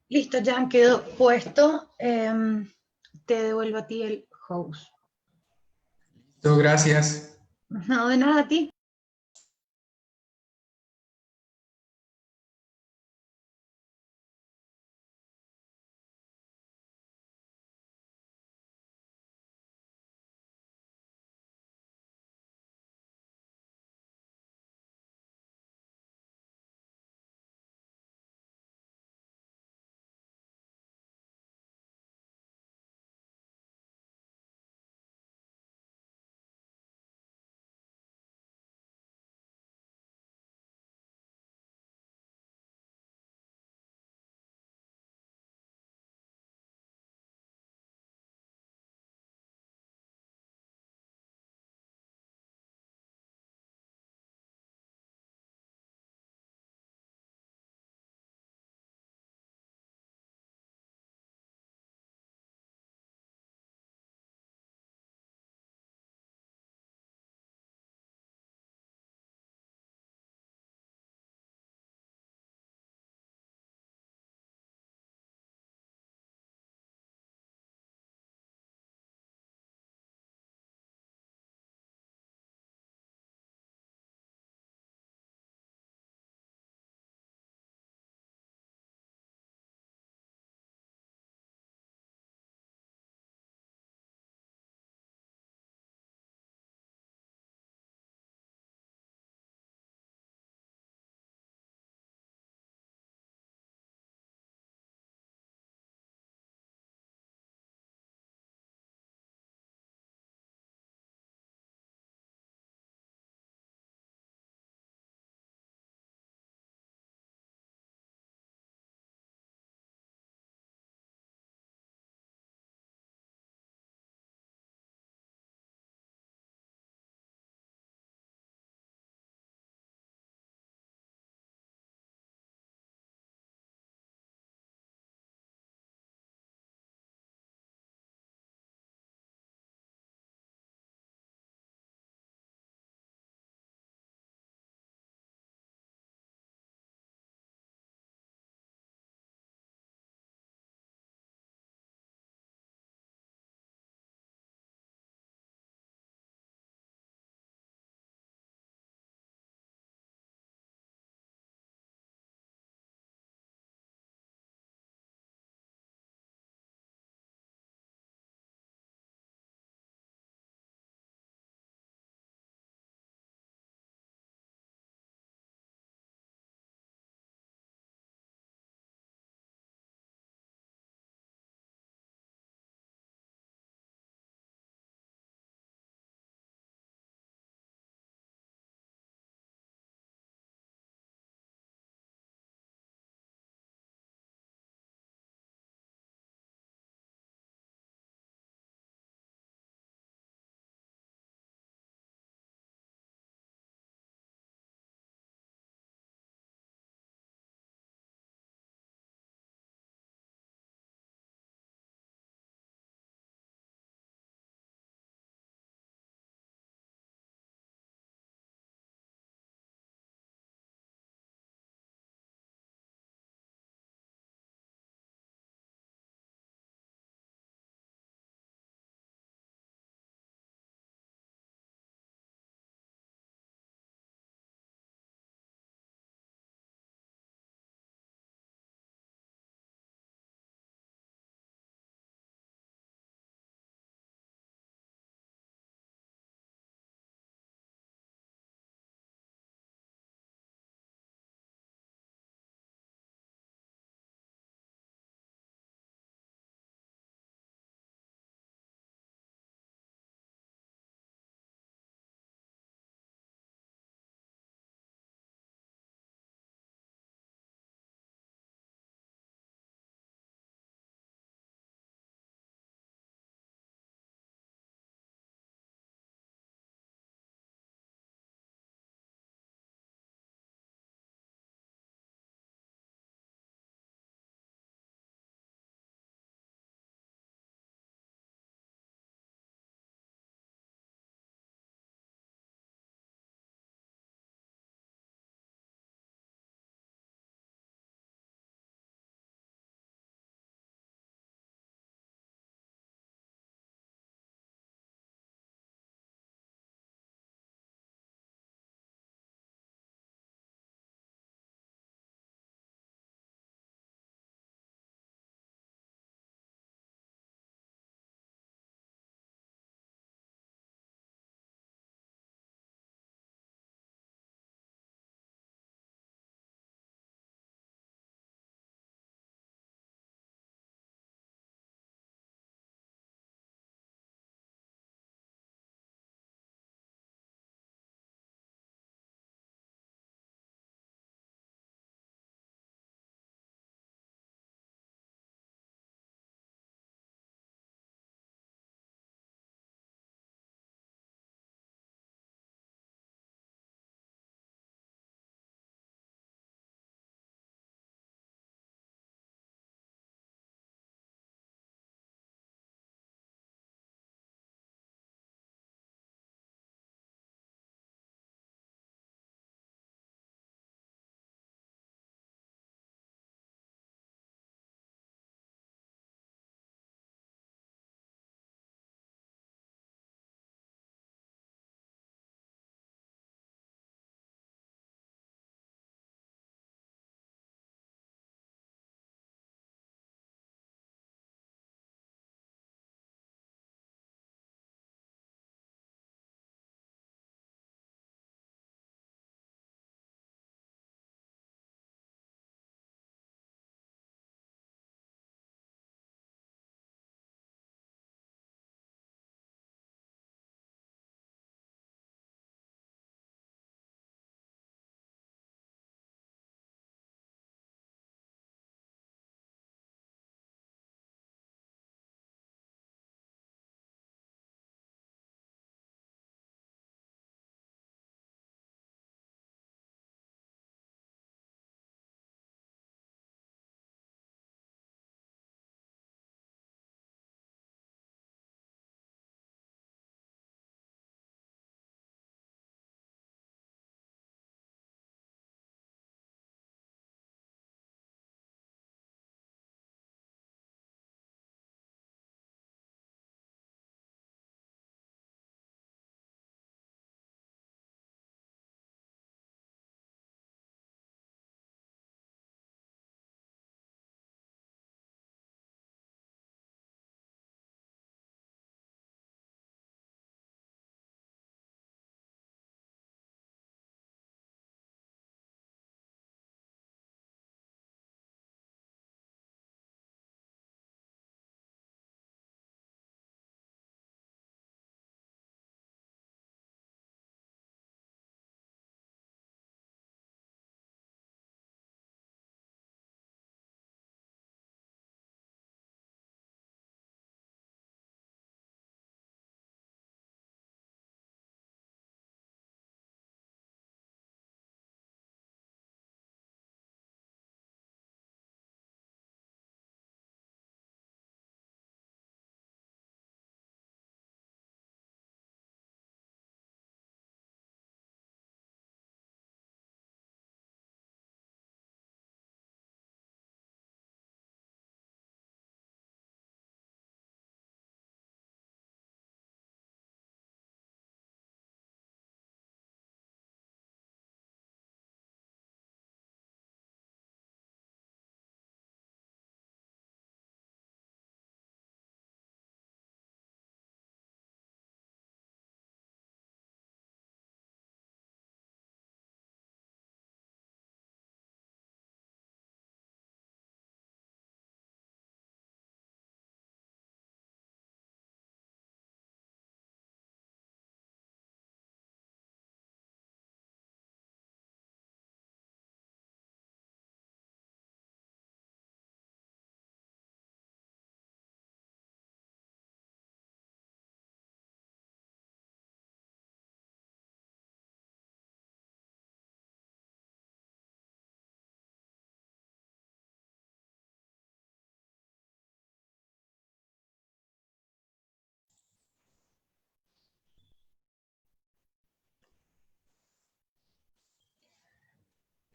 Listo, ya quedó puesto. Te devuelvo a ti el host. Listo, gracias. No, de nada a ti.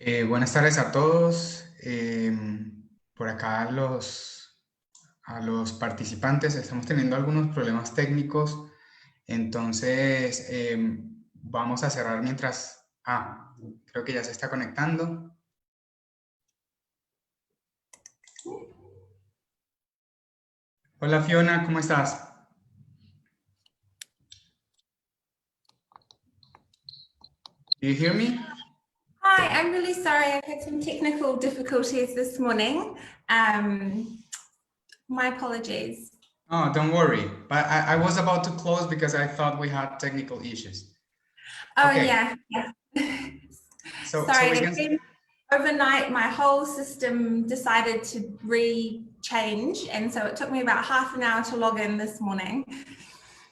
Buenas tardes a todos. Por acá a los participantes estamos teniendo algunos problemas técnicos, entonces vamos a cerrar mientras... creo que ya se está conectando. Hola Fiona, ¿cómo estás? Do you hear me? Hi, I'm really sorry. I've had some technical difficulties this morning. My apologies. Oh, don't worry. But I was about to close because I thought we had technical issues. Oh, Okay. yeah. So Sorry, we can... overnight my whole system decided to change, and so it took me about half an hour to log in this morning.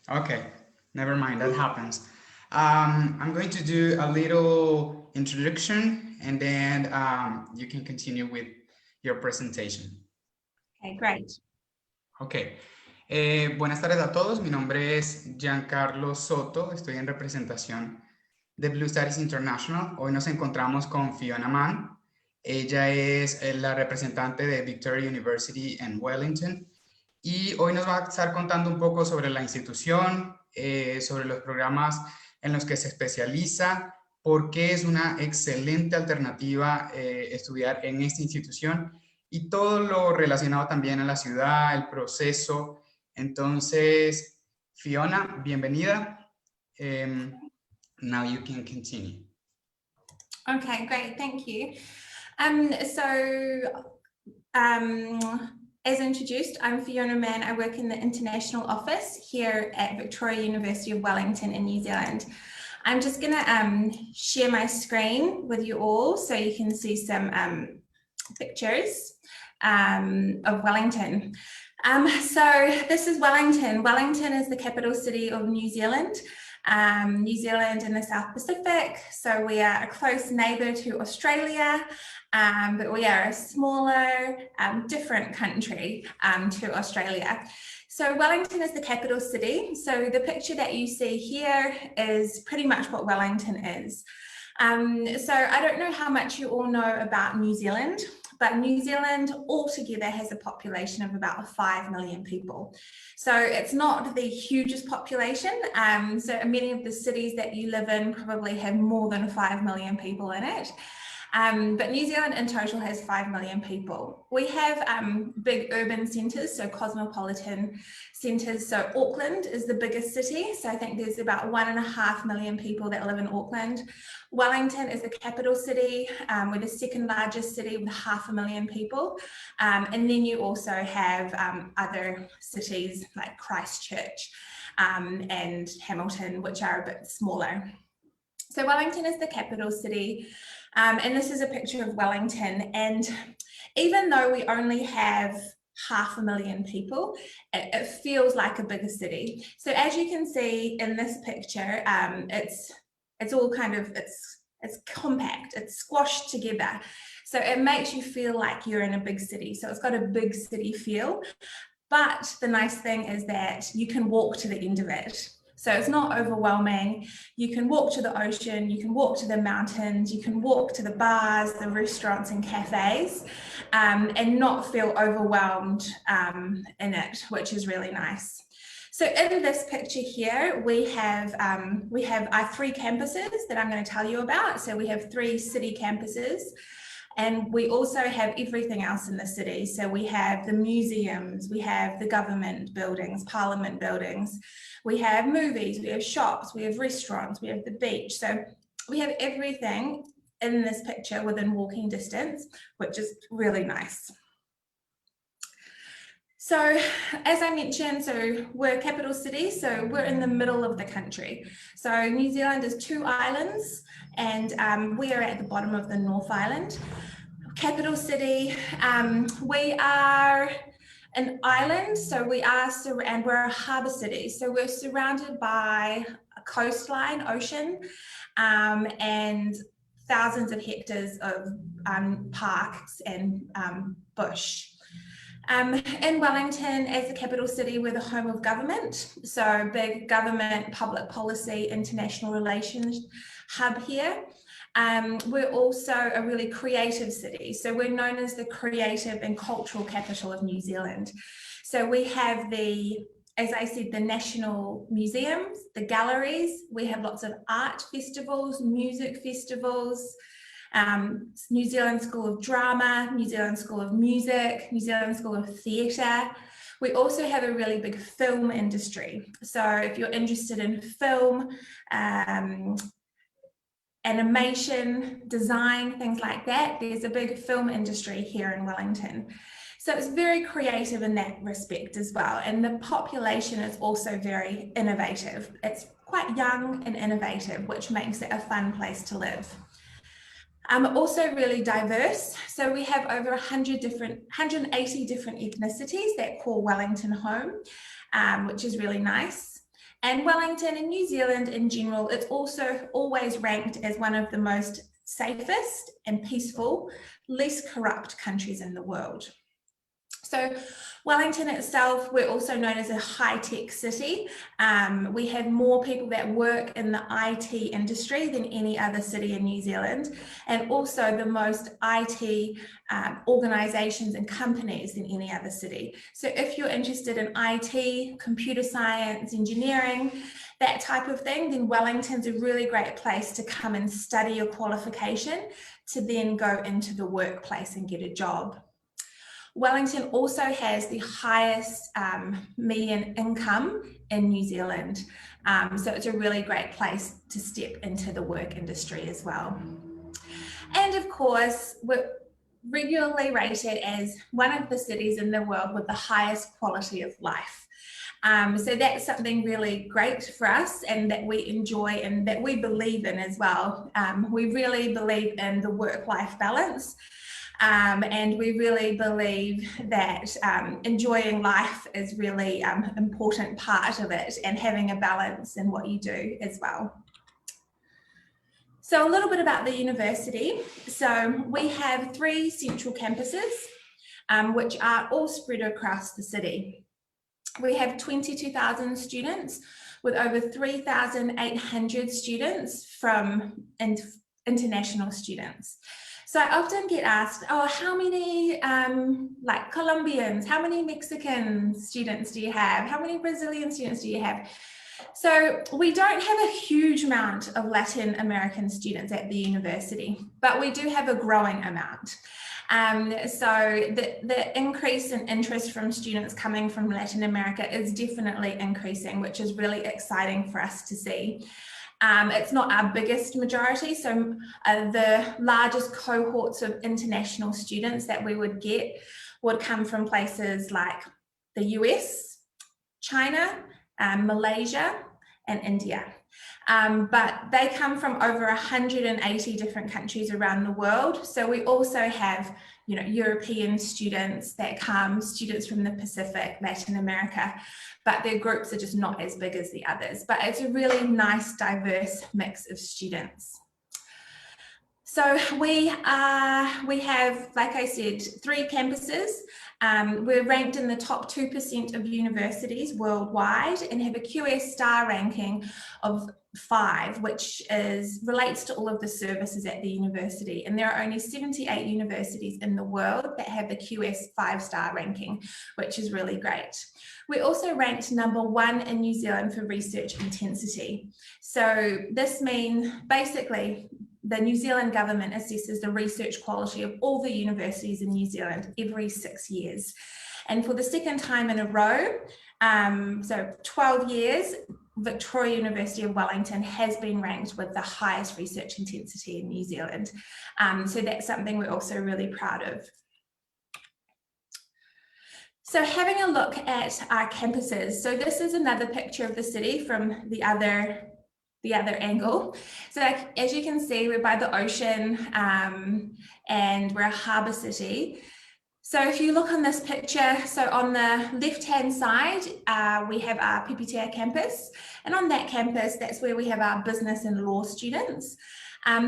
Okay, never mind, that happens. I'm going to do a little introduction and then you can continue with your presentation. Okay, great. Ok. Buenas tardes a todos. Mi nombre es Giancarlo Soto. Estoy en representación de Blue Studies International. Hoy nos encontramos con Fiona Mann. Ella es la representante de Victoria University en Wellington. Y hoy nos va a estar contando un poco sobre la institución, sobre los programas en los que se especializa, por qué es una excelente alternativa estudiar en esta institución y todo lo relacionado también a la ciudad, el proceso. Entonces, Fiona, bienvenida. Now you can continue. Okay, great. Thank you. As introduced, I'm Fiona Mann. I work in the international office here at Victoria University of Wellington in New Zealand. I'm just going to share my screen with you all so you can see some pictures of Wellington. So this is Wellington. Wellington is the capital city of New Zealand. New Zealand in the South Pacific, so we are a close neighbour to Australia, but we are a smaller, different country to Australia. So Wellington is the capital city. So the picture that you see here is pretty much what Wellington is. So I don't know how much you all know about New Zealand, but New Zealand altogether has a population of about 5 million people. So it's not the hugest population. So many of the cities that you live in probably have more than 5 million people in it. But New Zealand in total has 5 million people. We have big urban centres, so cosmopolitan centres. So Auckland is the biggest city. So I think there's about 1.5 million people that live in Auckland. Wellington is the capital city. We're the second largest city with 500,000 people. And then you also have other cities like Christchurch and Hamilton, which are a bit smaller. So Wellington is the capital city. And this is a picture of Wellington. And even though we only have 500,000 people, it feels like a bigger city. So as you can see in this picture, it's all kind of, it's compact, it's squashed together. So it makes you feel like you're in a big city. So it's got a big city feel. But the nice thing is that you can walk to the end of it. So it's not overwhelming. You can walk to the ocean, you can walk to the mountains, you can walk to the bars, the restaurants and cafes, and not feel overwhelmed in it, which is really nice. So in this picture here, we have our 3 campuses that I'm going to tell you about. So we have 3 city campuses. And we also have everything else in the city. So we have the museums, we have the government buildings, parliament buildings, we have movies, we have shops, we have restaurants, we have the beach. So we have everything in this picture within walking distance, which is really nice. So as I mentioned, so we're a capital city, so we're in the middle of the country. So New Zealand is 2 islands and we are at the bottom of the North Island. Capital city, we are an island, so we are, and we're a harbour city. So we're surrounded by a coastline, ocean, and thousands of hectares of parks and bush. In Wellington, as the capital city, we're the home of government. So big government, public policy, international relations hub here. We're also a really creative city. So we're known as the creative and cultural capital of New Zealand. So we have as I said, the national museums, the galleries. We have lots of art festivals, music festivals, New Zealand School of Drama, New Zealand School of Music, New Zealand School of Theatre. We also have a really big film industry. So if you're interested in film, animation, design, things like that, there's a big film industry here in Wellington. So it's very creative in that respect as well. And the population is also very innovative. It's quite young and innovative, which makes it a fun place to live. Also really diverse. So we have over 180 different ethnicities that call Wellington home, which is really nice. And Wellington and New Zealand in general, it's also always ranked as one of the most safest and peaceful, least corrupt countries in the world. So Wellington itself, we're also known as a high-tech city. We have more people that work in the IT industry than any other city in New Zealand, and also the most IT organisations and companies than any other city. So if you're interested in IT, computer science, engineering, that type of thing, then Wellington's a really great place to come and study your qualification to then go into the workplace and get a job. Wellington also has the highest median income in New Zealand. So it's a really great place to step into the work industry as well. And of course, we're regularly rated as one of the cities in the world with the highest quality of life. So that's something really great for us and that we enjoy and that we believe in as well. We really believe in the work-life balance. And we really believe that enjoying life is really an important part of it, and having a balance in what you do as well. So a little bit about the university. So we have 3 central campuses, which are all spread across the city. We have 22,000 students with over 3,800 students from international students. So I often get asked, oh, how many like Colombians, how many Mexican students do you have? How many Brazilian students do you have? So we don't have a huge amount of Latin American students at the university, but we do have a growing amount. So the increase in interest from students coming from Latin America is definitely increasing, which is really exciting for us to see. It's not our biggest majority, so the largest cohorts of international students that we would get would come from places like the US, China, Malaysia, and India. But they come from over 180 different countries around the world. So we also have, you know, European students that come, students from the Pacific, Latin America, but their groups are just not as big as the others. But it's a really nice, diverse mix of students. So we have, like I said, 3 campuses. We're ranked in the top 2% of universities worldwide and have a QS star ranking of 5, which relates to all of the services at the university. And there are only 78 universities in the world that have the QS 5-star ranking, which is really great. We also ranked #1 in New Zealand for research intensity. So this means basically the New Zealand government assesses the research quality of all the universities in New Zealand every 6 years. And for the second time in a row, so 12 years, Victoria University of Wellington has been ranked with the highest research intensity in New Zealand. So that's something we're also really proud of. So having a look at our campuses. So this is another picture of the city from the other angle. So as you can see, we're by the ocean and we're a harbour city. So if you look on this picture, so on the left-hand side, we have our PPTA campus. And on that campus, that's where we have our business and law students.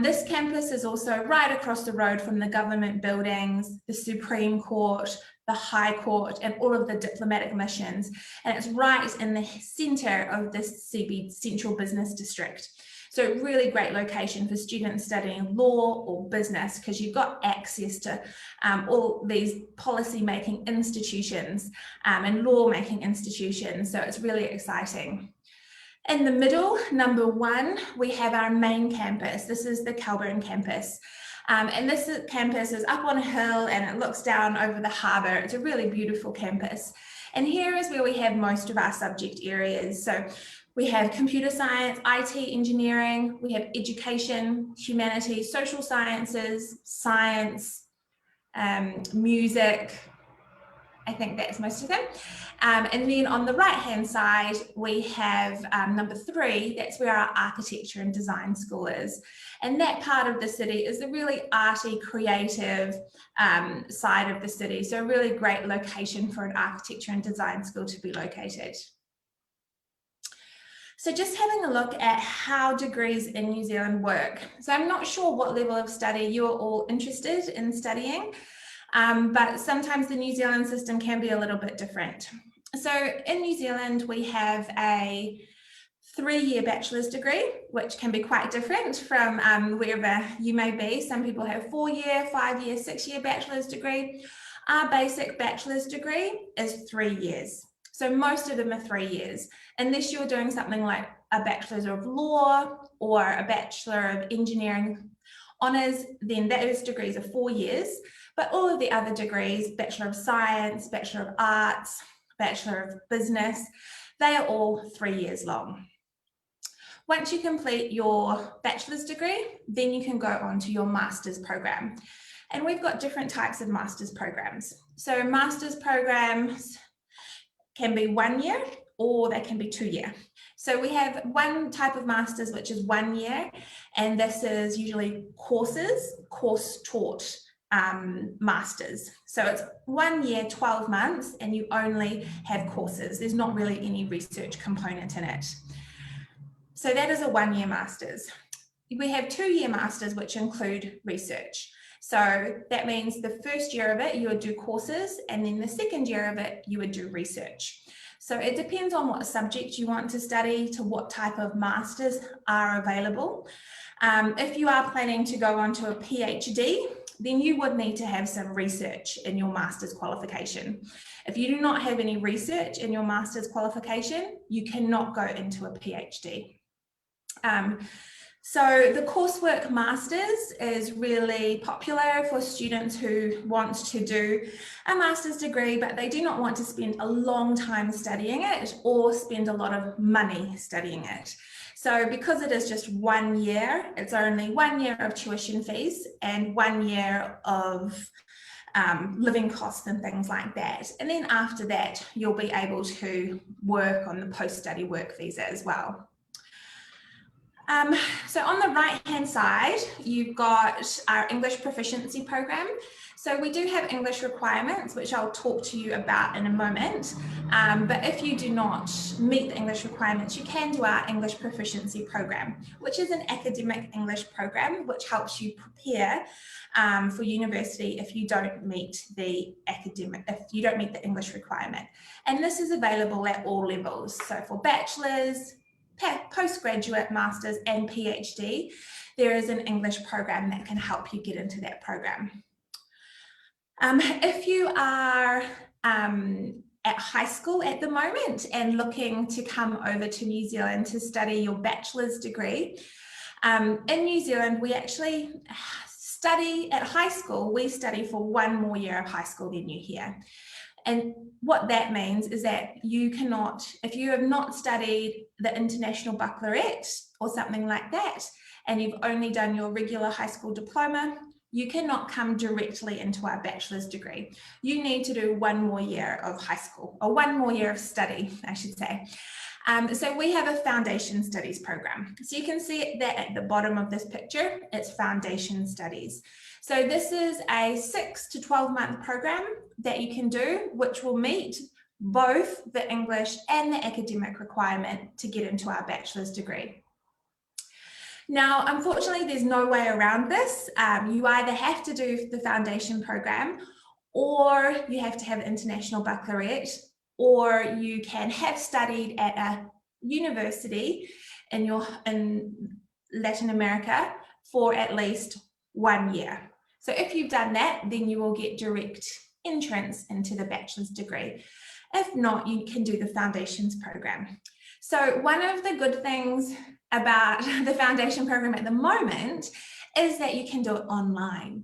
This campus is also right across the road from the government buildings, the Supreme Court, the High Court, and all of the diplomatic missions. And it's right in the center of the CB, Central Business District. So really great location for students studying law or business, because you've got access to all these policy-making institutions and law-making institutions. So it's really exciting. In the middle, number 1, we have our main campus. This is the Calgary Campus. And this campus is up on a hill and it looks down over the harbour. It's a really beautiful campus. And here is where we have most of our subject areas. So we have computer science, IT engineering, we have education, humanities, social sciences, science, music. I think that's most of them. And then on the right-hand side, we have number 3, that's where our architecture and design school is. And that part of the city is the really arty, creative side of the city. So a really great location for an architecture and design school to be located. So just having a look at how degrees in New Zealand work. So I'm not sure what level of study you are all interested in studying, but sometimes the New Zealand system can be a little bit different. So in New Zealand, we have a 3-year bachelor's degree, which can be quite different from wherever you may be. Some people have 4-year, 5-year, 6-year bachelor's degree. Our basic bachelor's degree is 3 years. So most of them are 3 years, unless you're doing something like a Bachelor's of Law or a Bachelor of Engineering honours, then those degrees are 4 years. But all of the other degrees, Bachelor of Science, Bachelor of Arts, Bachelor of Business, they are all 3 years long. Once you complete your bachelor's degree, then you can go on to your master's program. And we've got different types of master's programs. So master's programs can be 1 year or they can be 2 year. So we have one type of master's, which is 1 year, and this is usually course taught masters. So it's 1 year, 12 months, and you only have courses. There's not really any research component in it. So that is a 1 year master's. We have 2 year masters, which include research. So that means the first year of it, you would do courses, and then the second year of it, you would do research. So it depends on what subject you want to study, to what type of masters are available. If you are planning to go on to a PhD, then you would need to have some research in your master's qualification. If you do not have any research in your master's qualification, you cannot go into a PhD. So the coursework masters is really popular for students who want to do a master's degree, but they do not want to spend a long time studying it or spend a lot of money studying it. So because it is just 1 year, it's only 1 year of tuition fees and 1 year of living costs and things like that. And then after that, you'll be able to work on the post-study work visa as well. So on the right-hand side, you've got our English proficiency program. So we do have English requirements, which I'll talk to you about in a moment. But if you do not meet the English requirements, you can do our English proficiency program, which is an academic English program, which helps you prepare for university if you don't meet the English requirement. And this is available at all levels. So for bachelor's, postgraduate, master's and PhD, there is an English program that can help you get into that program. If you are at high school at the moment and looking to come over to New Zealand to study your bachelor's degree, in New Zealand we actually study at high school, we study for 1 more year of high school than you here. And what that means is that you cannot, if you have not studied the International Baccalaureate or something like that, and you've only done your regular high school diploma, you cannot come directly into our bachelor's degree. You need to do 1 more year of high school, or 1 more year of study, I should say. So we have a foundation studies program. So you can see that at the bottom of this picture, it's foundation studies. So this is a 6 to 12 month program that you can do, which will meet both the English and the academic requirement to get into our bachelor's degree. Now, unfortunately, there's no way around this. You either have to do the foundation program or you have to have an international baccalaureate, or you can have studied at a university in Latin America for at least 1 year. So if you've done that, then you will get direct entrance into the bachelor's degree. If not, you can do the foundations program. So one of the good things about the foundation program at the moment is that you can do it online.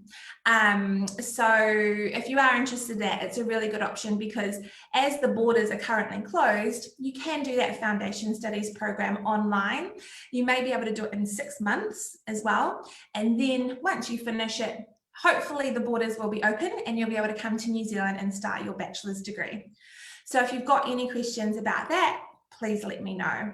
So if you are interested in that, it's a really good option, because as the borders are currently closed, you can do that foundation studies program online. You may be able to do it in 6 months as well. And then once you finish it, hopefully the borders will be open and you'll be able to come to New Zealand and start your bachelor's degree. So if you've got any questions about that, please let me know.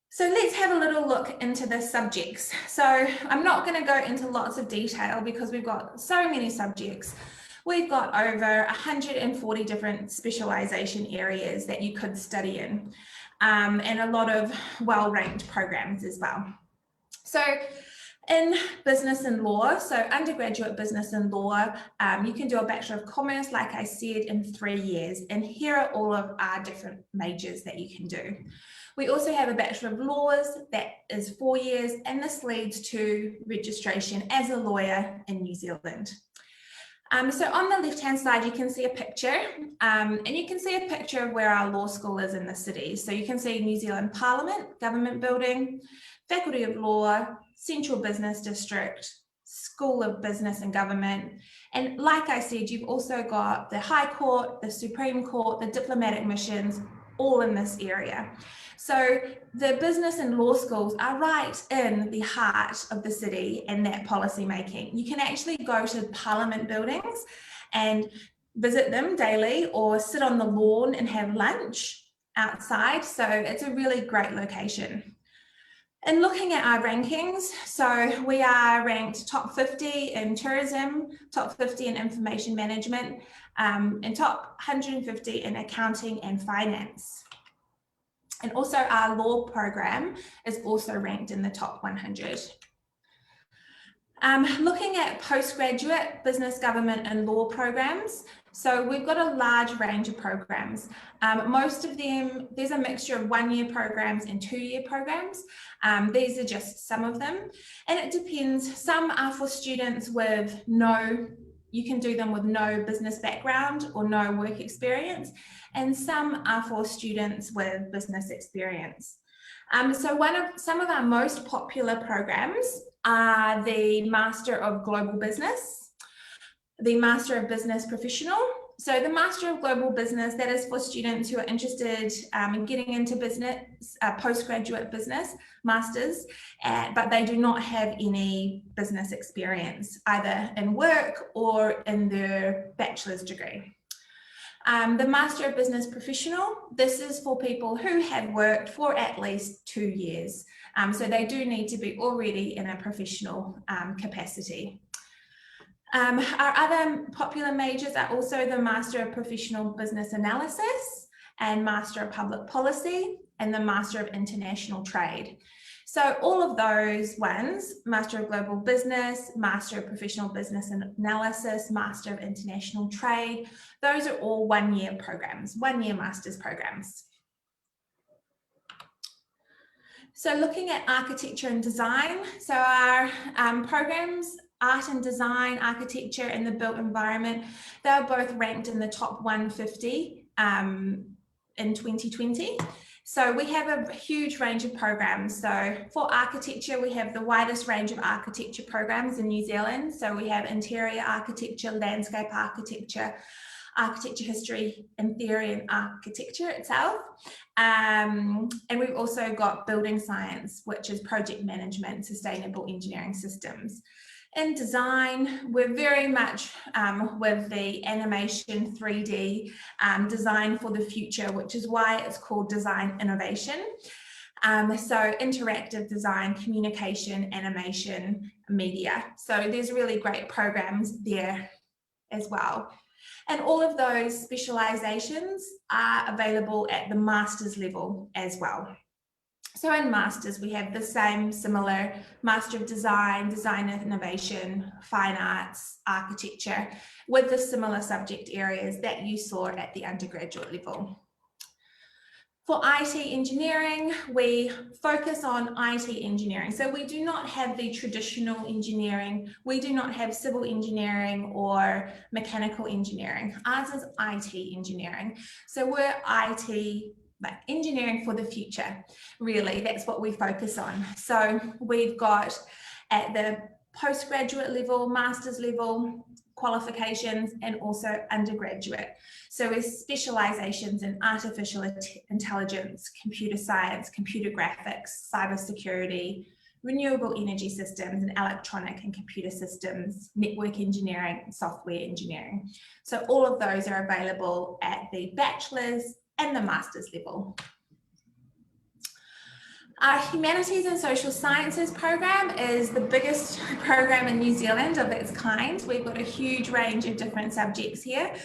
So let's have a little look into the subjects. So I'm not going to go into lots of detail because we've got so many subjects. We've got over 140 different specialization areas that you could study in, and a lot of well-ranked programs as well. So in business and law, so undergraduate business and law, you can do a Bachelor of Commerce, like I said, in 3 years. And here are all of our different majors that you can do. We also have a Bachelor of Laws that is 4 years, and this leads to registration as a lawyer in New Zealand. So on the left-hand side, you can see a picture, and you can see a picture of where our law school is in the city. So you can see New Zealand Parliament, Government Building, Faculty of Law, Central Business District, School of Business and Government. And like I said, you've also got the High Court, the Supreme Court, the diplomatic missions, all in this area. So the business and law schools are right in the heart of the city and that policy making. You can actually go to Parliament buildings and visit them daily, or sit on the lawn and have lunch outside. So it's a really great location. And looking at our rankings, so we are ranked top 50 in tourism, top 50 in information management, and top 150 in accounting and finance. And also our law program is also ranked in the top 100. Looking at postgraduate business, government and law programs. So we've got a large range of programs. Most of them, there's a mixture of 1-year programs and 2-year programs. These are just some of them. And it depends. Some are for students with you can do them with no business background or no work experience. And some are for students with business experience. So some of our most popular programs are the Master of Global Business, the Master of Business Professional. So the Master of Global Business, that is for students who are interested in getting into business, postgraduate business, masters, but they do not have any business experience, either in work or in their bachelor's degree. The Master of Business Professional, this is for people who have worked for at least 2 years. So they do need to be already in a professional capacity. Our other popular majors are also the Master of Professional Business Analysis and Master of Public Policy and the Master of International Trade. So all of those ones, Master of Global Business, Master of Professional Business Analysis, Master of International Trade, those are all 1-year programs, 1-year master's programs. So looking at architecture and design, so our programs, art and design, architecture and the built environment, they're both ranked in the top 150 in 2020. So we have a huge range of programs. So for architecture, we have the widest range of architecture programs in New Zealand. So we have interior architecture, landscape architecture, architecture history and theory and architecture itself. And we've also got building science, which is project management, sustainable engineering systems. In design, we're very much with the animation 3D design for the future, which is why it's called design innovation. So interactive design, communication, animation, media. So there's really great programs there as well. And all of those specializations are available at the master's level as well. So in Masters, we have the same similar Master of Design, Design and Innovation, Fine Arts, Architecture, with the similar subject areas that you saw at the undergraduate level. For IT engineering, we focus on IT engineering. So we do not have the traditional engineering. We do not have civil engineering or mechanical engineering. Ours is IT engineering. So we're IT engineering for the future, really. That's what we focus on. So we've got at the postgraduate level, master's level, qualifications, and also undergraduate. So with specializations in artificial intelligence, computer science, computer graphics, cybersecurity, renewable energy systems, and electronic and computer systems, network engineering, and software engineering. So all of those are available at the bachelor's and the master's level. Our Humanities and Social Sciences program is the biggest program in New Zealand of its kind. We've got a huge range of different subjects here.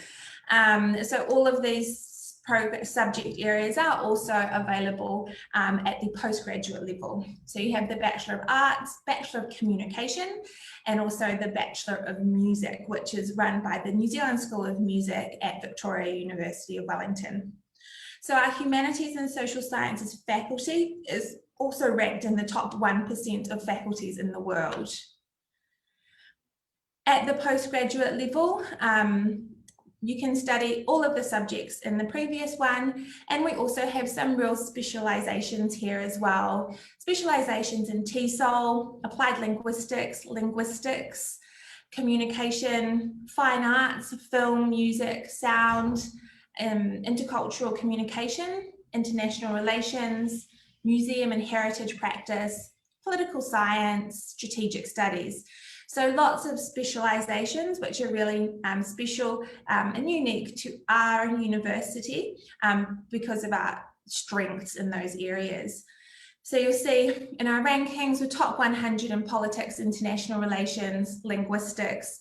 So all of these subject areas are also available at the postgraduate level. So you have the Bachelor of Arts, Bachelor of Communication, and also the Bachelor of Music, which is run by the New Zealand School of Music at Victoria University of Wellington. So our Humanities and Social Sciences faculty is also ranked in the top 1% of faculties in the world. At the postgraduate level, you can study all of the subjects in the previous one, and we also have some real specializations here as well. Specializations in TESOL, applied linguistics, communication, fine arts, film, music, sound, intercultural communication, international relations, museum and heritage practice, political science, strategic studies. So lots of specializations which are really special and unique to our university because of our strengths in those areas. So you'll see in our rankings, we're top 100 in politics, international relations, linguistics,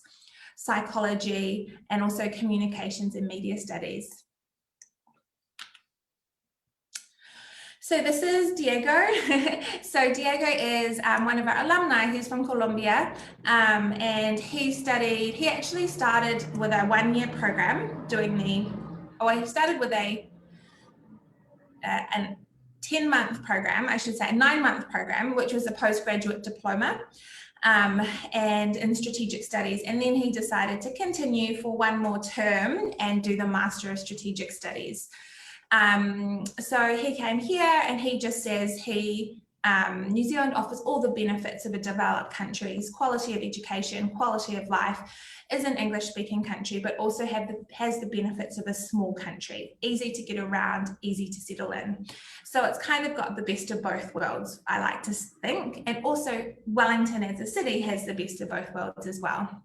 psychology, and also communications and media studies. So this is Diego. So Diego is one of our alumni who's from Colombia, and he actually started with a 1-year program doing he started with a 10-month program, I should say, a 9-month program, which was a postgraduate diploma and in strategic studies. And then he decided to continue for 1 more term and do the Master of Strategic Studies. So he came here and he just says New Zealand offers all the benefits of a developed country's quality of education, quality of life, is an English-speaking country, but also has the benefits of a small country, easy to get around, easy to settle in. So it's kind of got the best of both worlds, I like to think. And also Wellington as a city has the best of both worlds as well.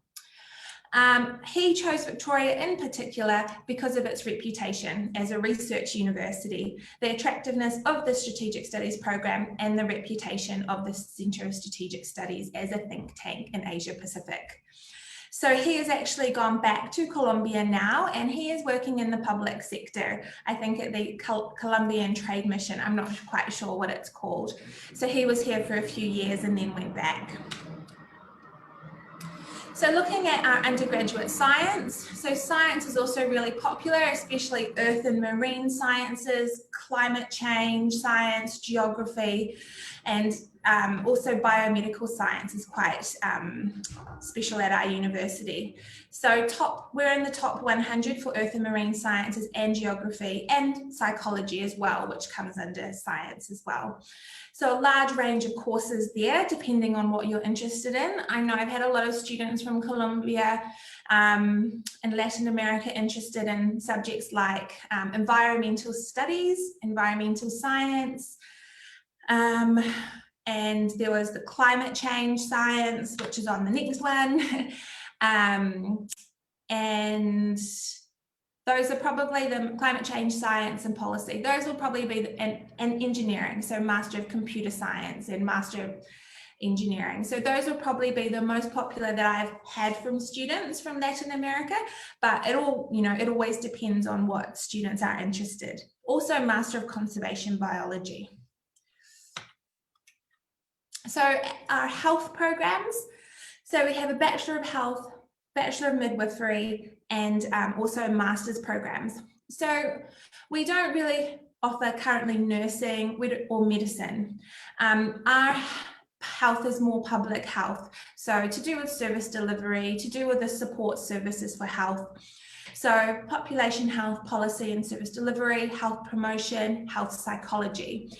He chose Victoria in particular because of its reputation as a research university, the attractiveness of the Strategic Studies program, and the reputation of the Centre of Strategic Studies as a think tank in Asia Pacific. So he has actually gone back to Colombia now, and he is working in the public sector, I think at the Colombian Trade Mission. I'm not quite sure what it's called. So he was here for a few years and then went back. So looking at our undergraduate science, so science is also really popular, especially earth and marine sciences, climate change science, geography, and also biomedical science is quite special at our university. So we're in the top 100 for earth and marine sciences and geography and psychology as well, which comes under science as well. So a large range of courses there, depending on what you're interested in. I know I've had a lot of students from Colombia and Latin America interested in subjects like environmental studies, environmental science, and there was the climate change science, which is on the next one. And those are probably the climate change science and policy. Those will probably be and engineering, so Master of Computer Science and Master of Engineering. So those will probably be the most popular that I've had from students from Latin America, but it always depends on what students are interested. Also Master of Conservation Biology. So our health programs, so we have a Bachelor of Health, Bachelor of Midwifery, and also master's programs. So we don't really offer currently nursing or medicine. Our health is more public health, so to do with service delivery, to do with the support services for health. So population health policy and service delivery, health promotion, health psychology,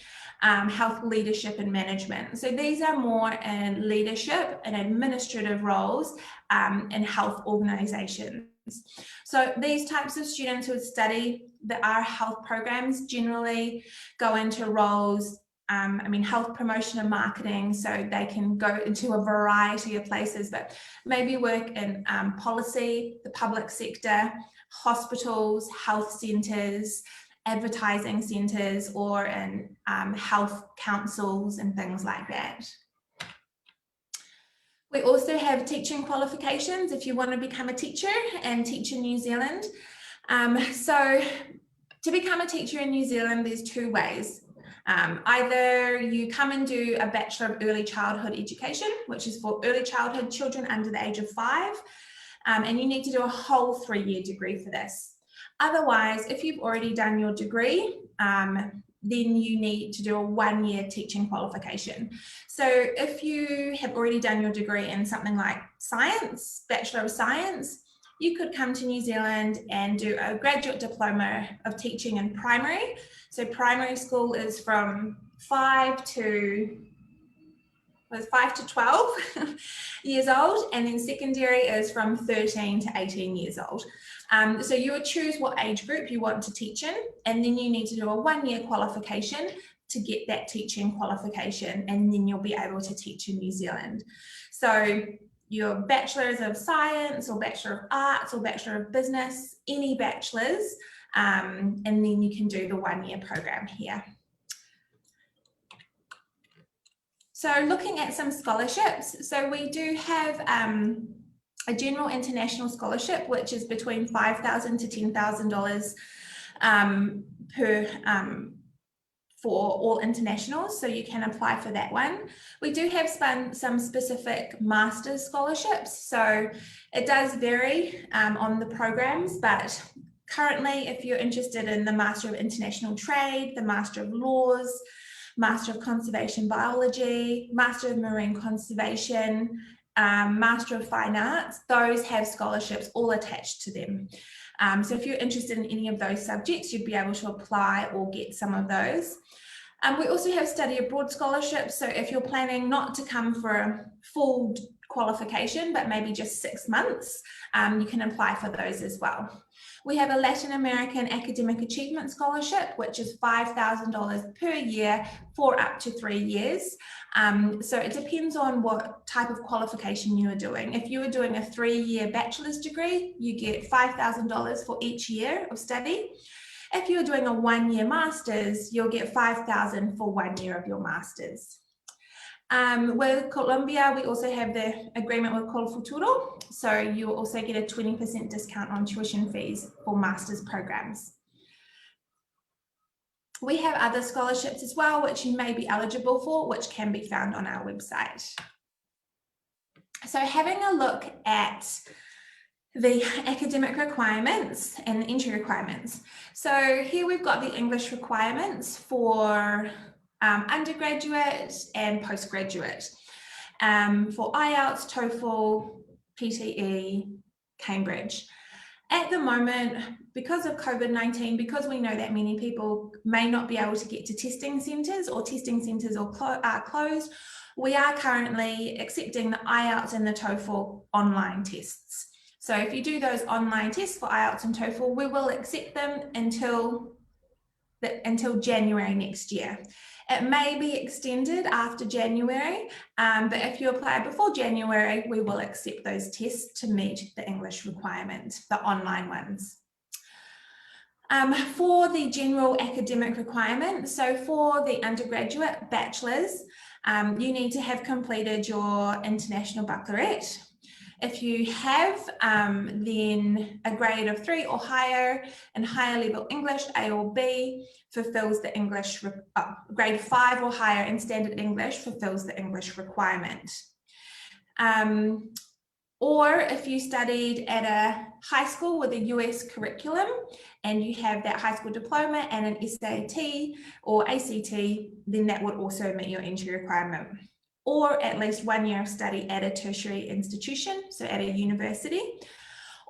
health leadership and management. So these are more in leadership and administrative roles in health organizations. So these types of students who study our health programs generally go into roles, health promotion and marketing, so they can go into a variety of places, but maybe work in policy, the public sector, hospitals, health centres, advertising centres, or in health councils and things like that. We also have teaching qualifications if you want to become a teacher and teach in New Zealand. So to become a teacher in New Zealand, there's two ways. Either you come and do a Bachelor of Early Childhood Education, which is for early childhood children under the age of 5, and you need to do a whole 3-year degree for this. Otherwise, if you've already done your degree, then you need to do a 1-year teaching qualification. So if you have already done your degree in something like science, Bachelor of Science, you could come to New Zealand and do a graduate diploma of teaching in primary. So primary school is from 5 to 12 years old, and then secondary is from 13 to 18 years old. So you would choose what age group you want to teach in, and then you need to do a 1-year qualification to get that teaching qualification, and then you'll be able to teach in New Zealand. So your Bachelors of Science or Bachelor of Arts or Bachelor of Business, any bachelors, and then you can do the 1-year program here. So looking at some scholarships, so we do have a general international scholarship, which is between $5,000 to $10,000 for all internationals, so you can apply for that one. We do have some specific master's scholarships, so it does vary on the programs, but currently if you're interested in the Master of International Trade, the Master of Laws, Master of Conservation Biology, Master of Marine Conservation, Master of Fine Arts, those have scholarships all attached to them. So if you're interested in any of those subjects, you'd be able to apply or get some of those. We also have study abroad scholarships. So if you're planning not to come for a full qualification, but maybe just 6 months, you can apply for those as well. We have a Latin American Academic Achievement Scholarship, which is $5,000 per year for up to 3 years. So it depends on what type of qualification you are doing. If you are doing a 3-year bachelor's degree, you get $5,000 for each year of study. If you're doing a 1-year master's, you'll get $5,000 for 1 year of your master's. With Colombia, we also have the agreement with Col Futuro, so you will also get a 20% discount on tuition fees for master's programs. We have other scholarships as well, which you may be eligible for, which can be found on our website. So having a look at the academic requirements and the entry requirements. So here we've got the English requirements for undergraduate and postgraduate for IELTS, TOEFL, PTE, Cambridge. At the moment, because of COVID-19, because we know that many people may not be able to get to testing centres or testing centres are closed, we are currently accepting the IELTS and the TOEFL online tests. So if you do those online tests for IELTS and TOEFL, we will accept them until January next year. It may be extended after January, but if you apply before January, we will accept those tests to meet the English requirement, the online ones. For the general academic requirement, so for the undergraduate bachelor's, you need to have completed your international baccalaureate. If you have then a grade of 3 or higher in higher level English, A or B, fulfills the English, grade 5 or higher in standard English fulfills the English requirement. Or if you studied at a high school with a US curriculum and you have that high school diploma and an SAT or ACT, then that would also meet your entry requirement. Or at least 1 year of study at a tertiary institution, so at a university,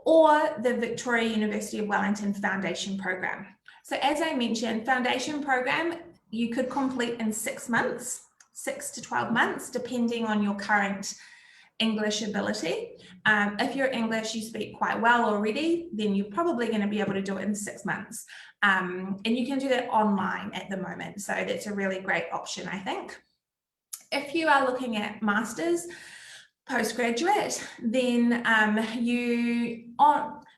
or the Victoria University of Wellington Foundation Program. So as I mentioned, foundation program, you could complete in 6 months, 6 to 12 months, depending on your current English ability. If your English you speak quite well already, then you're probably going to be able to do it in 6 months. And you can do that online at the moment. So that's a really great option, I think. If you are looking at masters, postgraduate, then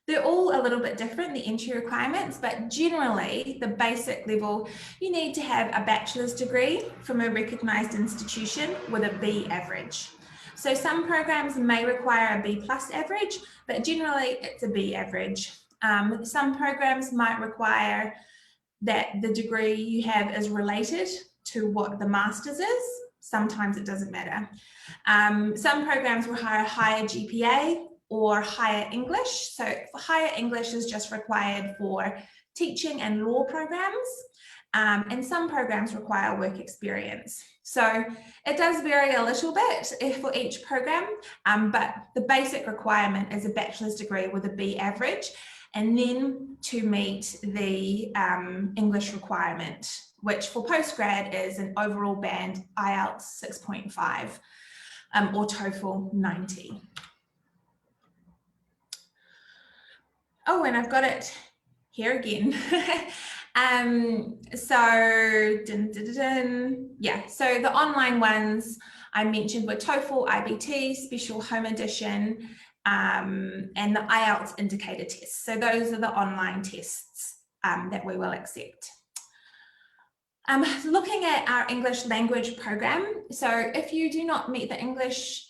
they're all a little bit different, the entry requirements, but generally the basic level, you need to have a bachelor's degree from a recognized institution with a B average. So some programs may require a B+ average, but generally it's a B average. Some programs might require that the degree you have is related to what the master's is. Sometimes it doesn't matter. Some programs require higher GPA or higher English. So higher English is just required for teaching and law programs. And some programs require work experience. So it does vary a little bit for each program, but the basic requirement is a bachelor's degree with a B average, and then to meet the English requirement, which for postgrad is an overall band IELTS 6.5 or TOEFL 90. Oh, and I've got it here again. Yeah, so the online ones I mentioned were TOEFL, IBT, Special Home Edition, and the IELTS indicator tests. So those are the online tests that we will accept. Looking at our English language program, so if you do not meet the English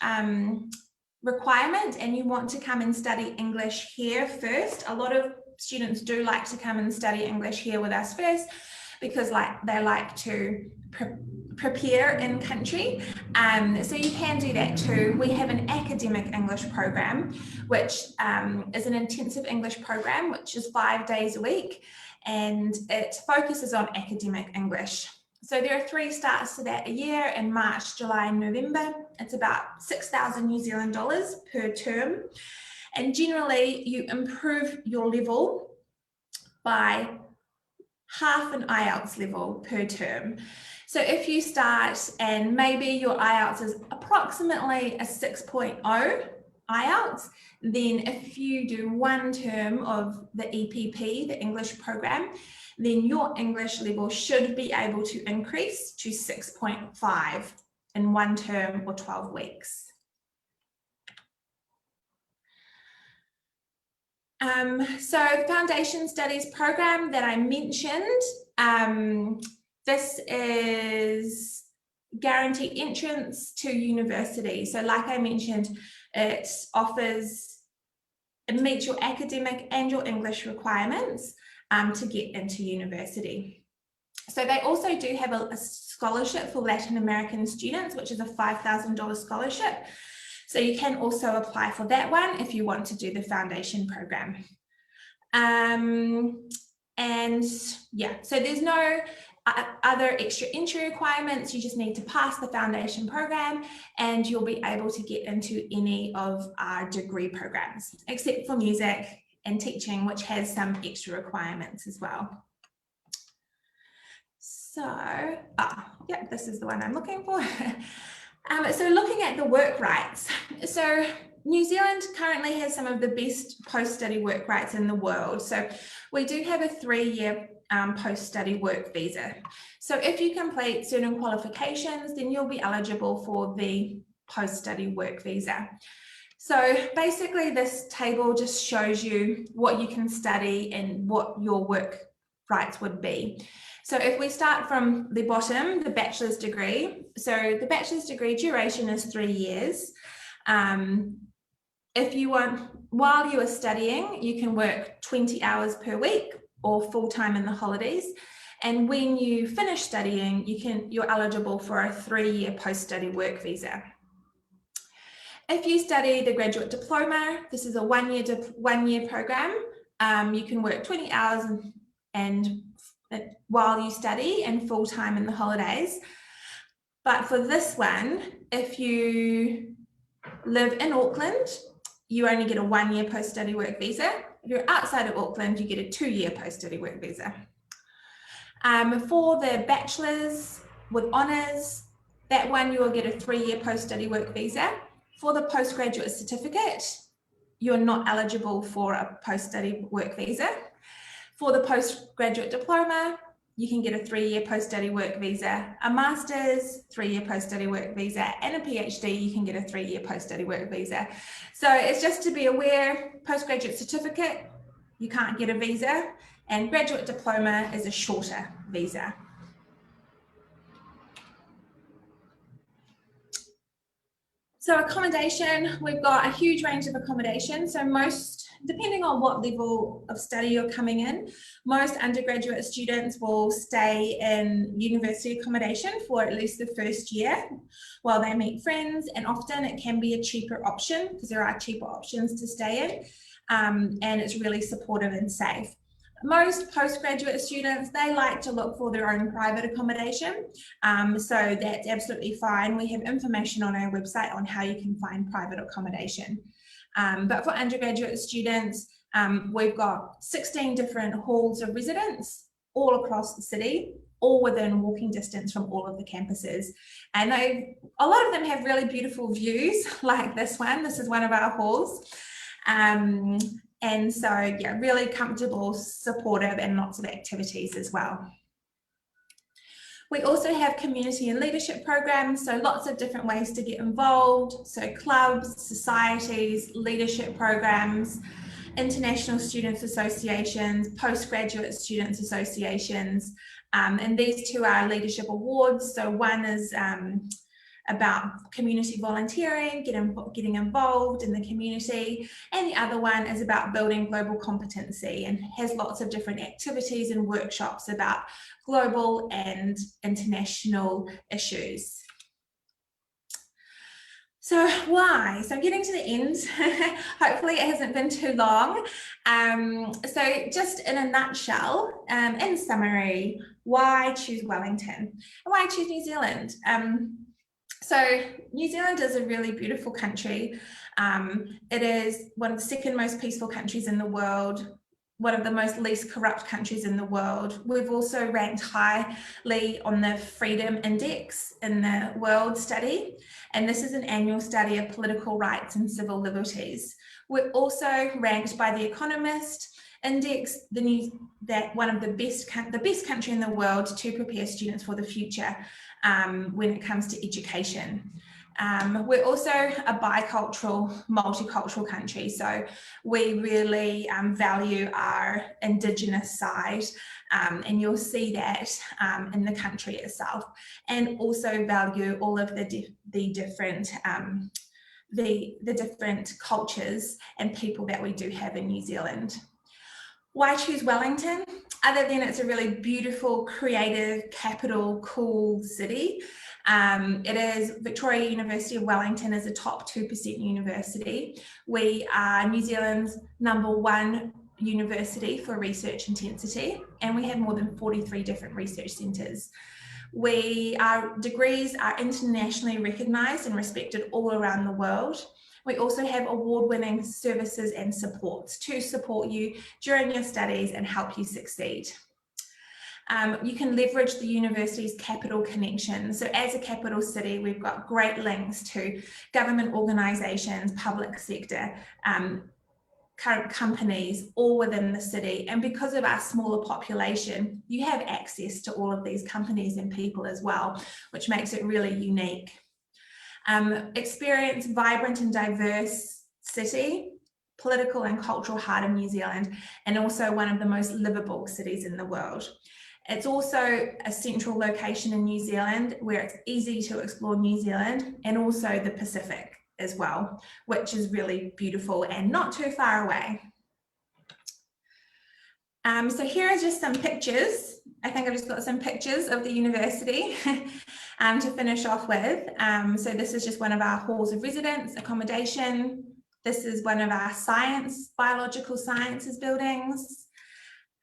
requirement and you want to come and study English here first, a lot of students do like to come and study English here with us first because they like to prepare in country. So you can do that too. We have an academic English program, which is an intensive English program, which is 5 days a week, and it focuses on academic English. So there are 3 starts to that a year in March, July, and November. It's about 6,000 New Zealand dollars per term. And generally you improve your level by half an IELTS level per term. So if you start and maybe your IELTS is approximately a 6.0 IELTS, then if you do 1 term of the EPP, the English program, then your English level should be able to increase to 6.5 in 1 term or 12 weeks. So Foundation Studies program that I mentioned, this is guaranteed entrance to university. So like I mentioned, it meets your academic and your English requirements to get into university. So they also do have a scholarship for Latin American students, which is a $5,000 scholarship. So you can also apply for that one if you want to do the foundation program. And yeah, so there's no other extra entry requirements. You just need to pass the foundation program and you'll be able to get into any of our degree programs, except for music and teaching, which has some extra requirements as well. So, yeah, this is the one I'm looking for. So looking at the work rights, so New Zealand currently has some of the best post-study work rights in the world. So we do have a 3-year post-study work visa. So if you complete certain qualifications, then you'll be eligible for the post-study work visa. So basically this table just shows you what you can study and what your work rights would be. So if we start from the bottom, the bachelor's degree. So the bachelor's degree duration is 3 years. if you want, while you are studying, you can work 20 hours per week or full-time in the holidays. And when you finish studying, you're eligible for a 3-year post-study work visa. If you study the graduate diploma, this is a one-year program. You can work 20 hours and while you study and full-time in the holidays. But for this one, if you live in Auckland, you only get a 1-year post-study work visa. If you're outside of Auckland, you get a 2-year post-study work visa. For the bachelor's with honours, that one you will get a 3-year post-study work visa. For the postgraduate certificate, you're not eligible for a post-study work visa. For the postgraduate diploma, you can get a 3-year post-study work visa, a master's, 3-year post-study work visa, and a PhD, you can get a 3-year post-study work visa. So it's just to be aware, postgraduate certificate, you can't get a visa, and graduate diploma is a shorter visa. So accommodation, we've got a huge range of accommodation. So depending on what level of study you're coming in, most undergraduate students will stay in university accommodation for at least the first year while they meet friends, and often it can be a cheaper option because there are cheaper options to stay in, and it's really supportive and safe. Most postgraduate students, they like to look for their own private accommodation, so that's absolutely fine. We have information on our website on how you can find private accommodation. But for undergraduate students, we've got 16 different halls of residence all across the city, all within walking distance from all of the campuses. And a lot of them have really beautiful views like this one. This is one of our halls. And so, yeah, really comfortable, supportive, and lots of activities as well. We also have community and leadership programs, so lots of different ways to get involved. So clubs, societies, leadership programs, international students associations, postgraduate students associations, and these two are leadership awards. So one is about community volunteering, getting involved in the community, and the other one is about building global competency and has lots of different activities and workshops about global and international issues. So why? So I'm getting to the end. Hopefully it hasn't been too long. So just in a nutshell, in summary, why choose Wellington? And why choose New Zealand? So New Zealand is a really beautiful country. It is one of the second most peaceful countries in the world, one of the most least corrupt countries in the world. We've also ranked highly on the Freedom Index in the world study, and this is an annual study of political rights and civil liberties. We're also ranked by the Economist Index, one of the best country in the world to prepare students for the future when it comes to education. We're also a bicultural, multicultural country, so we really value our Indigenous side, and you'll see that in the country itself, and also value all of the different cultures and people that we do have in New Zealand. Why choose Wellington? Other than it's a really beautiful, creative, capital, cool city. It is Victoria University of Wellington is a top 2% university. We are New Zealand's #1 university for research intensity, and we have more than 43 different research centres. Our degrees are internationally recognised and respected all around the world. We also have award-winning services and supports to support you during your studies and help you succeed. You can leverage the university's capital connection. So as a capital city, we've got great links to government organisations, public sector, current companies, all within the city. And because of our smaller population, you have access to all of these companies and people as well, which makes it really unique. Experience vibrant and diverse city, political and cultural heart of New Zealand, and also one of the most livable cities in the world. It's also a central location in New Zealand where it's easy to explore New Zealand and also the Pacific as well, which is really beautiful and not too far away. So here are just some pictures. I think I've just got some pictures of the university to finish off with. So this is just one of our halls of residence, accommodation. This is one of our biological sciences buildings.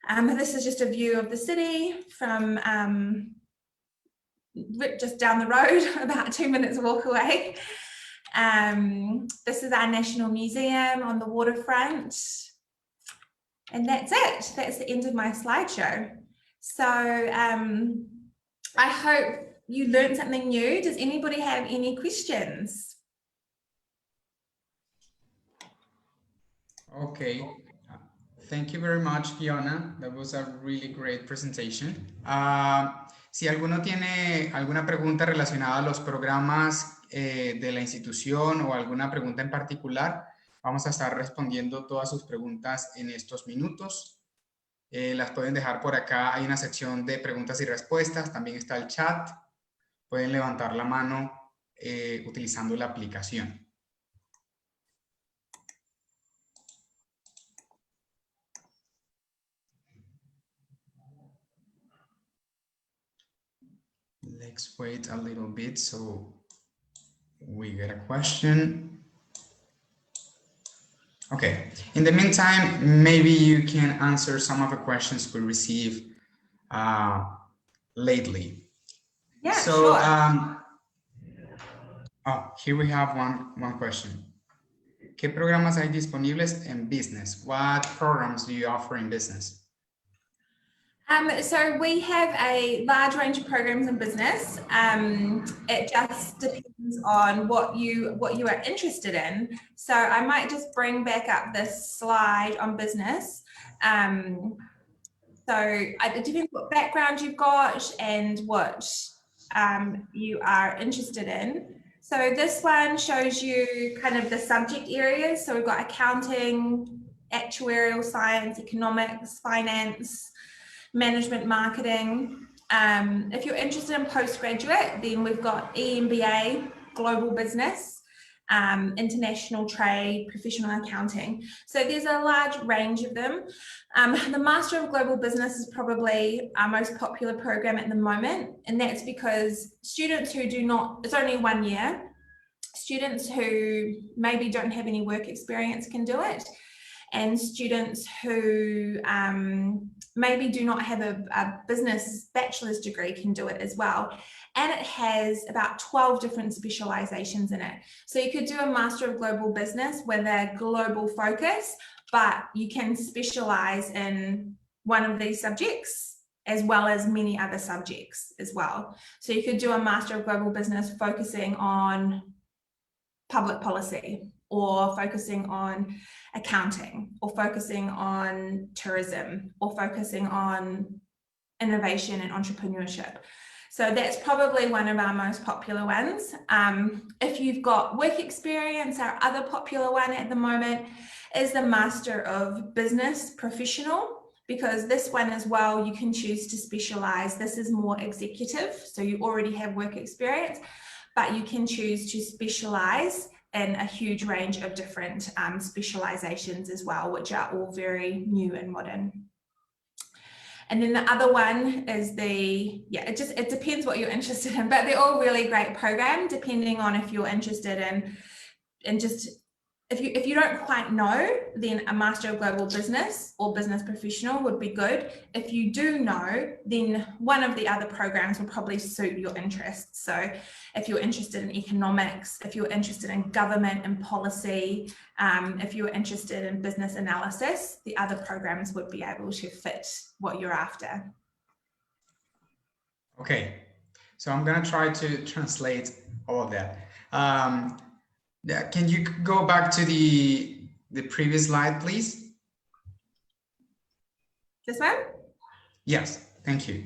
This is just a view of the city from just down the road, about 2 minutes walk away. This is our National Museum on the waterfront. And that's it. That's the end of my slideshow. So I hope you learned something new. Does anybody have any questions? Okay. Thank you very much, Fiona. That was a really great presentation. Si alguno tiene alguna pregunta relacionada a los programas de la institución o alguna pregunta en particular, vamos a estar respondiendo todas sus preguntas en estos minutos. Las pueden dejar por acá. Hay una sección de preguntas y respuestas. También está el chat. Pueden levantar la mano utilizando la aplicación. Let's wait a little bit so we get a question. Okay, in the meantime, maybe you can answer some of the questions we received lately. Yeah, so, sure. Here we have one question. ¿Qué programas hay disponibles en business? What programs do you offer in business? So we have a large range of programs in business. It just depends on what you are interested in. So I might just bring back up this slide on business. So it depends what background you've got and what you are interested in. So this one shows you kind of the subject areas. So we've got accounting, actuarial science, economics, finance, management, marketing. If you're interested in postgraduate, then we've got EMBA, global business, international trade, professional accounting. So there's a large range of them. The Master of Global Business is probably our most popular program at the moment, and that's because students who do not, it's only 1 year, students who maybe don't have any work experience can do it, and students who maybe do not have a business bachelor's degree can do it as well. And it has about 12 different specializations in it. So you could do a Master of Global Business with a global focus, but you can specialize in one of these subjects as well as many other subjects as well. So you could do a Master of Global Business focusing on public policy, or focusing on accounting, or focusing on tourism, or focusing on innovation and entrepreneurship. So that's probably one of our most popular ones. If you've got work experience, our other popular one at the moment is the Master of Business Professional, because this one as well, you can choose to specialize. This is more executive, so you already have work experience, but you can choose to specialize in a huge range of different specializations as well, which are all very new and modern. And then the other one is it depends what you're interested in, but they're all really great programs depending on if you're interested in just, if you don't quite know, then a Master of Global Business or Business Professional would be good. If you do know, then one of the other programs will probably suit your interests. So if you're interested in economics, if you're interested in government and policy, if you're interested in business analysis, the other programs would be able to fit what you're after. Okay, so I'm gonna try to translate all of that. Can you go back to the previous slide, please? This one? Yes, thank you.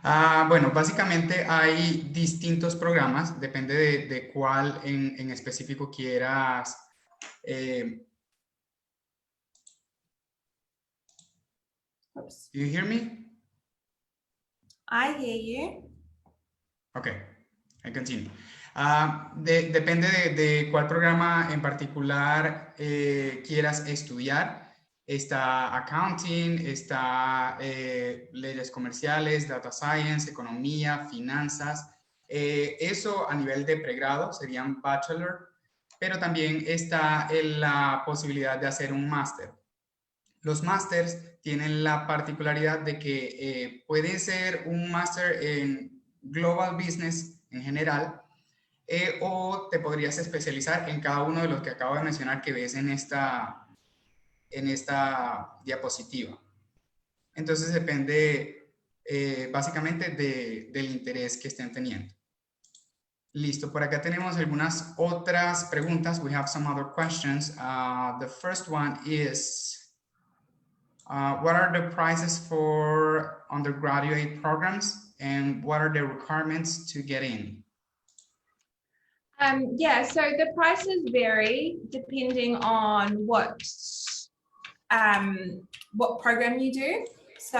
Bueno, básicamente hay distintos programas, depende de cuál en específico quieras. Oops. Do you hear me? I hear you. Okay, I continue. Depende de cuál programa en particular quieras estudiar. Está accounting, está leyes comerciales, data science, economía, finanzas. Eso a nivel de pregrado serían bachelor, pero también está la posibilidad de hacer un máster. Los másters tienen la particularidad de que pueden ser un máster en Global Business en general, o te podrías especializar en cada uno de los que acabo de mencionar que ves en esta diapositiva. Entonces depende básicamente del interés que estén teniendo. Listo, por acá tenemos algunas otras preguntas. We have some other questions. The first one is, what are the prices for undergraduate programs and what are the requirements to get in? Yeah, so the prices vary depending on what program you do. So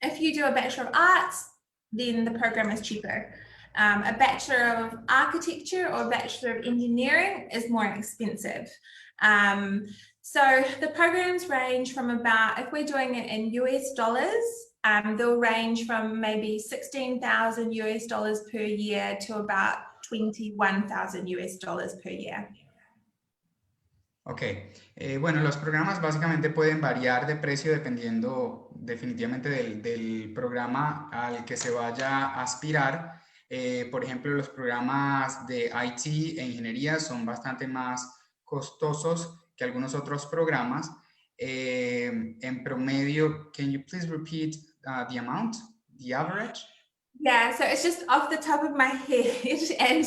if you do a Bachelor of Arts, then the program is cheaper. A Bachelor of Architecture or a Bachelor of Engineering is more expensive. So the programs range from about, if we're doing it in US dollars, they'll range from maybe 16,000 US dollars per year to about 21,000 US dollars per year. Ok, bueno, los programas básicamente pueden variar de precio dependiendo definitivamente del programa al que se vaya a aspirar. Por ejemplo, los programas de IT e ingeniería son bastante más costosos que algunos otros programas. En promedio, can you please repeat the amount, the average? Yeah, so it's just off the top of my head, and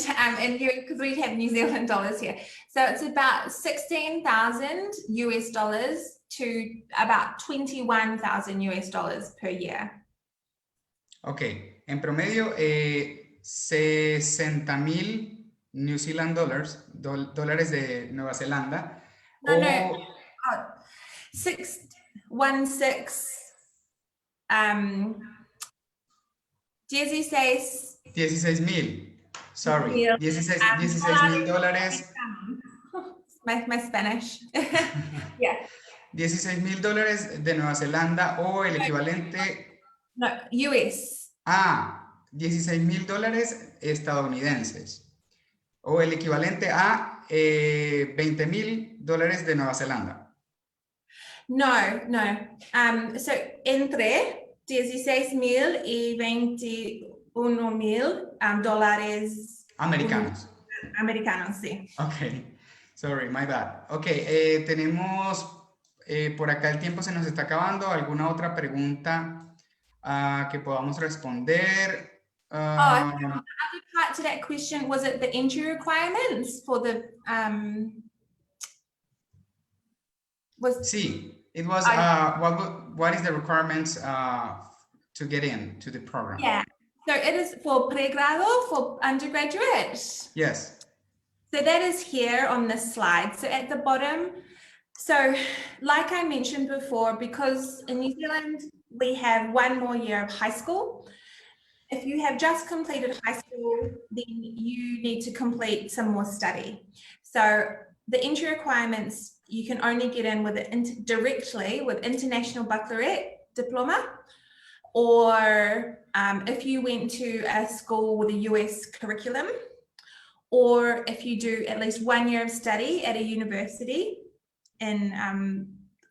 you, because we have New Zealand dollars here. So it's about 16,000 US dollars to about 21,000 US dollars per year. Ok, en promedio 60,000 New Zealand dollars, dólares de Nueva Zelanda. No, o, no, 16,000, sorry, 16,000 dólares. My Spanish. Yeah. 16,000 dólares de Nueva Zelanda o el equivalente. No, US. 16,000 dólares estadounidenses o el equivalente a 20,000 dólares de Nueva Zelanda. No. So entre 16,000 y 21,000 dólares Americanos. Americanos, sí. Ok, sorry, my bad. Ok, tenemos por acá el tiempo se nos está acabando. ¿Alguna otra pregunta que podamos responder? The other part to that question, was it the entry requirements for the Sí, it was what is the requirements to get into the program? Yeah, so it is for pregrado, for undergraduate. Yes. So that is here on this slide. So at the bottom, so like I mentioned before, because in New Zealand, we have one more year of high school. If you have just completed high school, then you need to complete some more study. So the entry requirements, you can only get in with it directly with International Baccalaureate diploma, or if you went to a school with a US curriculum, or if you do at least 1 year of study at a university in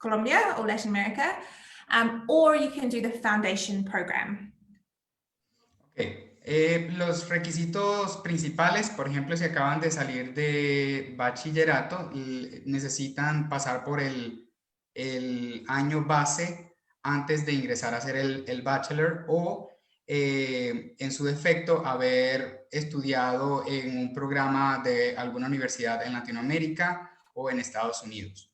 Colombia or Latin America, or you can do the foundation program. Okay. Los requisitos principales, por ejemplo, si acaban de salir de bachillerato, necesitan pasar por el año base antes de ingresar a hacer el bachelor o, en su defecto, haber estudiado en un programa de alguna universidad en Latinoamérica o en Estados Unidos.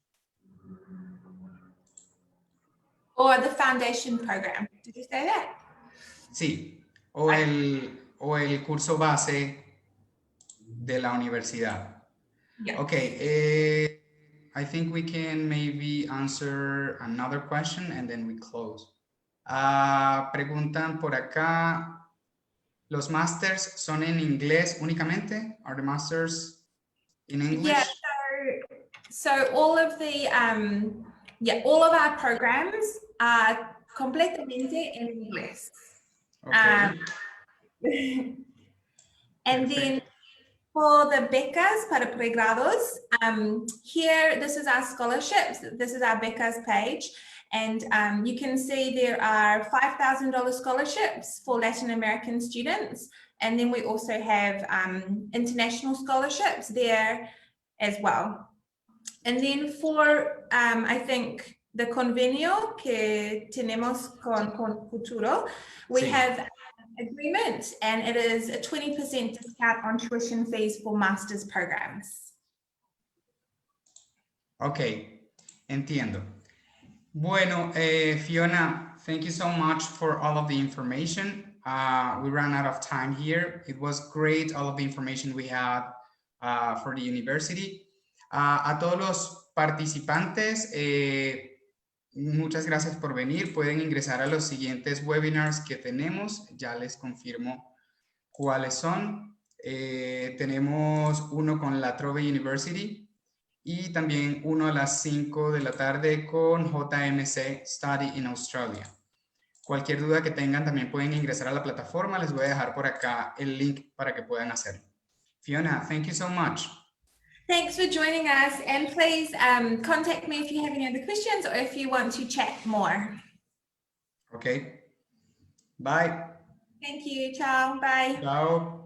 Or the foundation program. Did you say that? Sí. O el curso base de la universidad. Yeah. Okay, I think we can maybe answer another question and then we close. Preguntan por acá, ¿Los masters son en inglés únicamente? Are the masters in English? Yeah, so all of the all of our programs are completamente en inglés. Okay. And then for the becas para pregrados, here, this is our scholarships. This is our becas page. And you can see there are $5,000 scholarships for Latin American students. And then we also have international scholarships there as well. And then for, I think, the convenio que tenemos con Futuro, we Sí. have agreement, and it is a 20% discount on tuition fees for master's programs. Ok, entiendo. Bueno, Fiona, thank you so much for all of the information. We ran out of time here. It was great, all of the information we had for the university. A todos los participantes, muchas gracias por venir. Pueden ingresar a los siguientes webinars que tenemos. Ya les confirmo cuáles son. Tenemos uno con la Trove University y también uno a las 5 de la tarde con JMC Study in Australia. Cualquier duda que tengan también pueden ingresar a la plataforma. Les voy a dejar por acá el link para que puedan hacerlo. Fiona, thank you so much. Thanks for joining us, and please contact me if you have any other questions or if you want to chat more. Okay. Bye. Thank you. Ciao. Bye. Ciao.